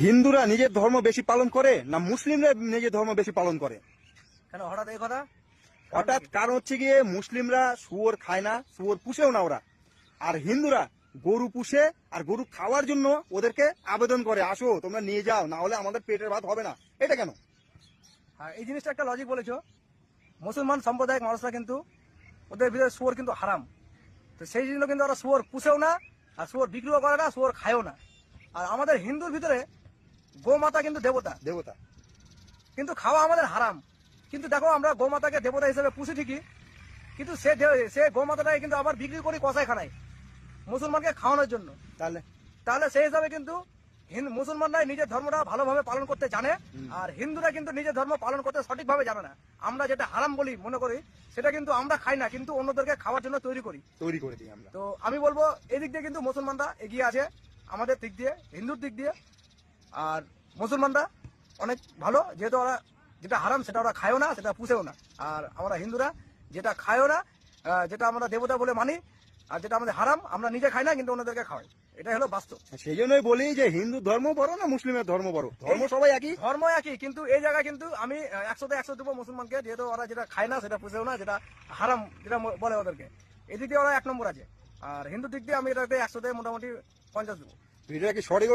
হিন্দুরা নিজের ধর্ম বেশি পালন করে না মুসলিমরা নিজের ধর্ম বেশি পালন করে? কেন হঠাৎ এই কথা? হঠাৎ কারণ হচ্ছে গিয়ে মুসলিমরা শুয়োর খায় না, শুয়োর পুষেও না ওরা, আর হিন্দুরা গরু পুষে, আর গরু খাওয়ার জন্য ওদেরকে আবেদন করে, আসো তোমরা নিয়ে যাও, না হলে আমাদের পেটের ভাত হবে না। এটা কেন? হ্যাঁ, এই জিনিসটা একটা লজিক বলেছো। মুসলমান সম্প্রদায়ের মানুষরা কিন্তু ওদের ভিতরে শুয়োর কিন্তু হারাম, তো সেই জন্য কিন্তু ওরা শুয়োর পুষেও না, আর শুয়োর বিক্রিও করে না, শুয়োর খায়ও না। আর আমাদের হিন্দুর ভিতরে গোমাতা কিন্তু দেবতা, দেবতা কিন্তু খাওয়া আমাদের হারাম। কিন্তু দেখো, আমরা গোমাতাকে দেবতা হিসেবে পুষি ঠিকই, কিন্তু সে গোমাতাটাকে কিন্তু আবার বিক্রি করি কসাইখানায় মুসলমানকে খাওয়ানোর জন্য। তাহলে সেই হিসাবে কিন্তু মুসলমানরাই নিজের ধর্মটা ভালোভাবে পালন করতে জানে, আর হিন্দুরা কিন্তু নিজের ধর্ম পালন করতে সঠিকভাবে জানে না। আমরা যেটা হারাম বলি মনে করি, সেটা কিন্তু আমরা খাই না, কিন্তু অন্যদেরকে খাওয়ার জন্য তৈরি করে দিই আমরা। তো আমি বলবো এই দিক দিয়ে কিন্তু মুসলমানরা এগিয়ে আছে আমাদের দিক দিয়ে, হিন্দুর দিক দিয়ে। আর মুসলমানরা অনেক ভালো, যেহেতু ওরা যেটা হারাম সেটা ওরা খায়ও না, সেটা পুষেও না। আর আমরা হিন্দুরা যেটা খায়ও না, যেটা আমরা দেবতা বলে মানি, আর যেটা আমাদের হারাম আমরা নিজে খাই না, কিন্তু অন্যদেরকে খাওয়াই। এটাই হলো বাস্তব। সেই জন্যই বলি যে হিন্দু ধর্ম বড় না মুসলিমের ধর্ম বড়? ধর্ম সবাই একই, ধর্ম একই, কিন্তু এই জায়গায় কিন্তু আমি 100-100 দেবো মুসলমানকে, যেহেতু ওরা যেটা খায় না, সেটা পুষেও না, যেটা হারাম যেটা বলে ওদেরকে, এদিক দিয়ে ওরা 1 নম্বর আছে। আর হিন্দু দিক দিয়ে আমি এটাকে 100 মোটামুটি 50 দেবো। ভিডিওটা কি সঠিক?